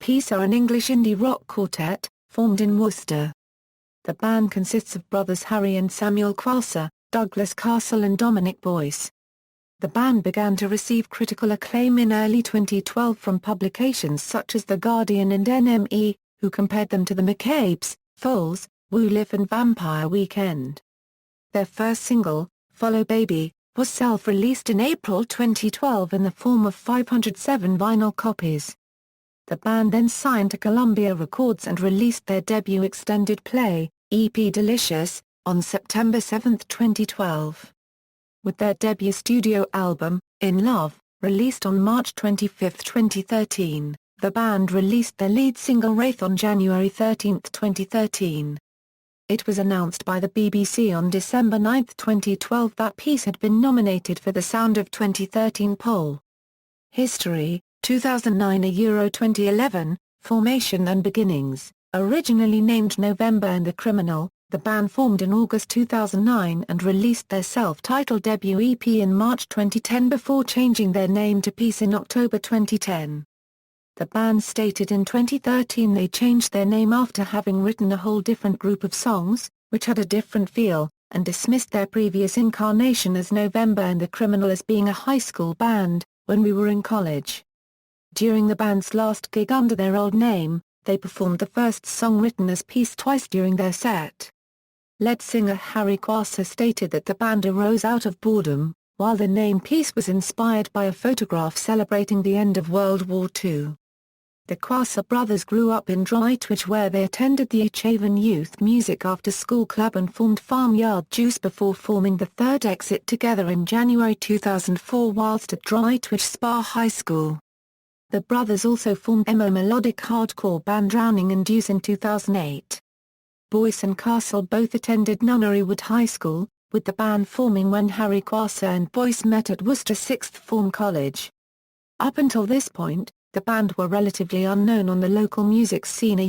Peace are an English indie rock quartet, formed in Worcester. The band consists of brothers Harry and Samuel Koisser, Douglas Castle and Dominic Boyce. The band began to receive critical acclaim in early 2012 from publications such as The Guardian and NME, who compared them to the Maccabees, Foals, Lyf and Vampire Weekend. Their first single, Follow Baby, was self-released in April 2012 in the form of 507 vinyl copies. The band then signed to Columbia Records and released their debut extended play, EP Delicious, on September 7, 2012. With their debut studio album, In Love, released on March 25, 2013, the band released their lead single Wraith on January 13, 2013. It was announced by the BBC on December 9, 2012 that Peace had been nominated for the Sound of 2013 poll. History, 2009 Euro 2011, Formation and Beginnings. Originally named November and the Criminal, the band formed in August 2009 and released their self-titled debut EP in March 2010 before changing their name to Peace in October 2010. The band stated in 2013 they changed their name after having written a whole different group of songs, which had a different feel, and dismissed their previous incarnation as November and the Criminal as being a high school band, when we were in college. During the band's last gig under their old name, they performed the first song written as Peace twice during their set. Lead singer Harry Koisser stated that the band arose out of boredom, while the name Peace was inspired by a photograph celebrating the end of World War II. The Koisser brothers grew up in Droitwich where they attended the Haven Youth Music After School Club and formed Farmyard Juice before forming the Third Exit together in January 2004 whilst at Droitwich Spa High School. The brothers also formed emo melodic hardcore band Drowning and Deuce in 2008. Boyce and Castle both attended Nunnery Wood High School, with the band forming when Harry Koisser and Boyce met at Worcester Sixth Form College. Up until this point, the band were relatively unknown on the local music scene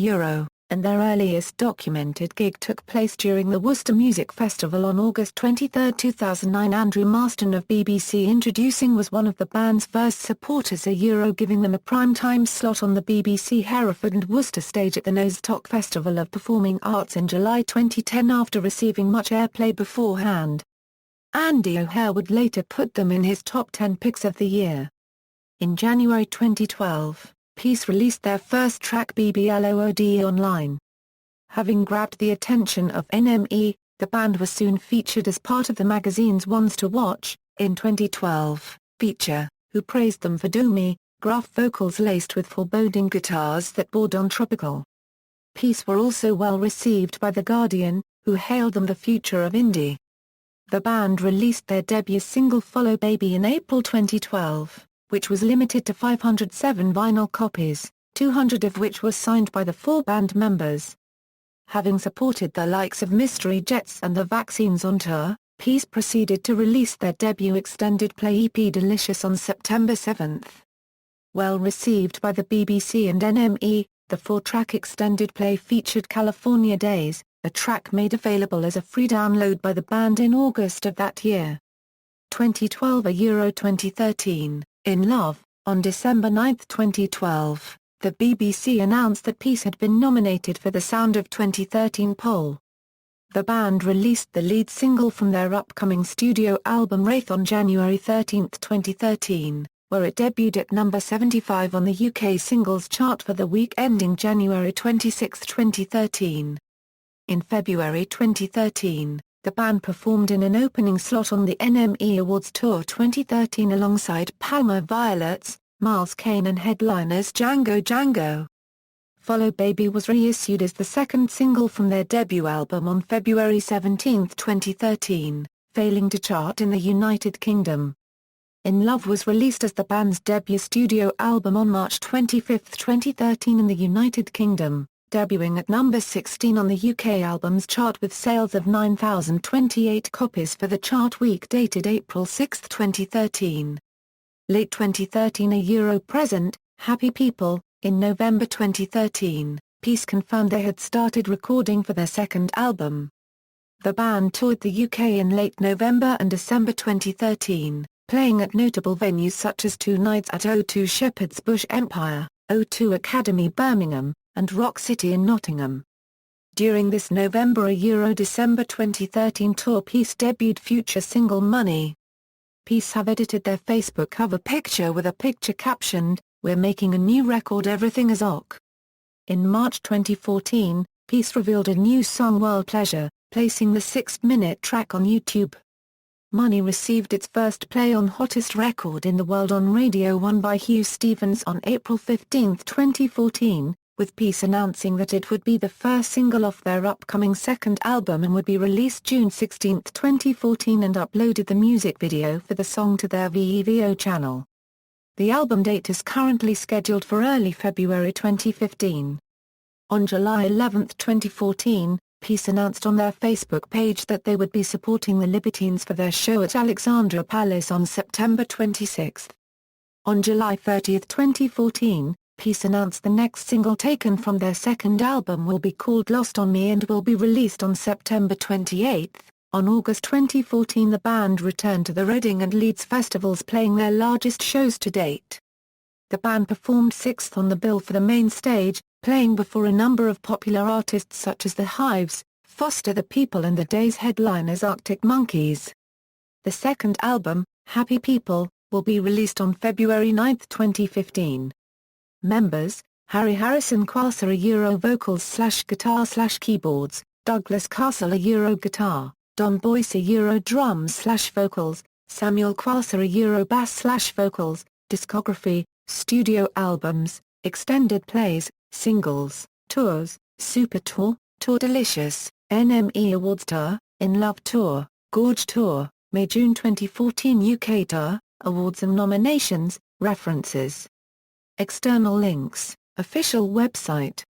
and their earliest documented gig took place during the Worcester Music Festival on August 23, 2009. Andrew Marston of BBC Introducing was one of the band's first supporters giving them a prime-time slot on the BBC Hereford and Worcester stage at the Nostock Festival of Performing Arts in July 2010 after receiving much airplay beforehand. Andy O'Hare would later put them in his top 10 picks of the year. In January 2012, Peace released their first track BBLOOD online. Having grabbed the attention of NME, the band was soon featured as part of the magazine's Ones to Watch, in 2012, feature, who praised them for doomy, gruff vocals laced with foreboding guitars that bordered on tropical. Peace were also well received by The Guardian, who hailed them the future of indie. The band released their debut single Follow Baby in April 2012. Which was limited to 507 vinyl copies, 200 of which were signed by the four band members. Having supported the likes of Mystery Jets and the Vaccines on tour, Peace proceeded to release their debut extended play EP Delicious on September 7. Well received by the BBC and NME, the four-track extended play featured California Days, a track made available as a free download by the band in August of that year. 2012 Euro 2013. In Love, on December 9, 2012, the BBC announced that Peace had been nominated for the Sound of 2013 poll. The band released the lead single from their upcoming studio album Wraith on January 13, 2013, where it debuted at number 75 on the UK singles chart for the week ending January 26, 2013. In February 2013, the band performed in an opening slot on the NME Awards Tour 2013 alongside Palmer Violets, Miles Kane and headliners Django Django. Follow Baby was reissued as the second single from their debut album on February 17, 2013, failing to chart in the United Kingdom. In Love was released as the band's debut studio album on March 25, 2013 in the United Kingdom, debuting at number 16 on the UK albums chart with sales of 9,028 copies for the chart week dated April 6, 2013. Late 2013 Euro present, Happy People, in November 2013, Peace confirmed they had started recording for their second album. The band toured the UK in late November and December 2013, playing at notable venues such as two nights at O2 Shepherd's Bush Empire, O2 Academy Birmingham, and Rock City in Nottingham. During this November-December 2013 tour, Peace debuted future single Money. Peace have edited their Facebook cover picture with a picture captioned, "We're making a new record, everything is OK." In March 2014, Peace revealed a new song, World Pleasure, placing the 6-minute track on YouTube. Money received its first play on Hottest Record in the World on Radio 1 by Hugh Stevens on April 15, 2014, with Peace announcing that it would be the first single off their upcoming second album and would be released June 16, 2014, and uploaded the music video for the song to their Vevo channel. The album date is currently scheduled for early February 2015. On July 11, 2014, Peace announced on their Facebook page that they would be supporting the Libertines for their show at Alexandra Palace on September 26. On July 30, 2014, Peace announced the next single taken from their second album will be called Lost on Me and will be released on September 28. On August 2014, the band returned to the Reading and Leeds festivals, playing their largest shows to date. The band performed 6th on the bill for the main stage, playing before a number of popular artists such as The Hives, Foster the People, and the day's headliners Arctic Monkeys. The second album, Happy People, will be released on February 9, 2015. Members: Harry Harrison Koisser, a Euro vocals/guitar/keyboards, Douglas Castle, a Euro guitar, Dom Boyce, a Euro drums/vocals, Samuel Koisser, a Euro bass/vocals. Discography: studio albums, extended plays, singles, tours, Super Tour, Tour Delicious, NME Awards Tour, In Love Tour, Gorge Tour, May-June 2014 UK Tour, Awards and nominations. References. External links: official website,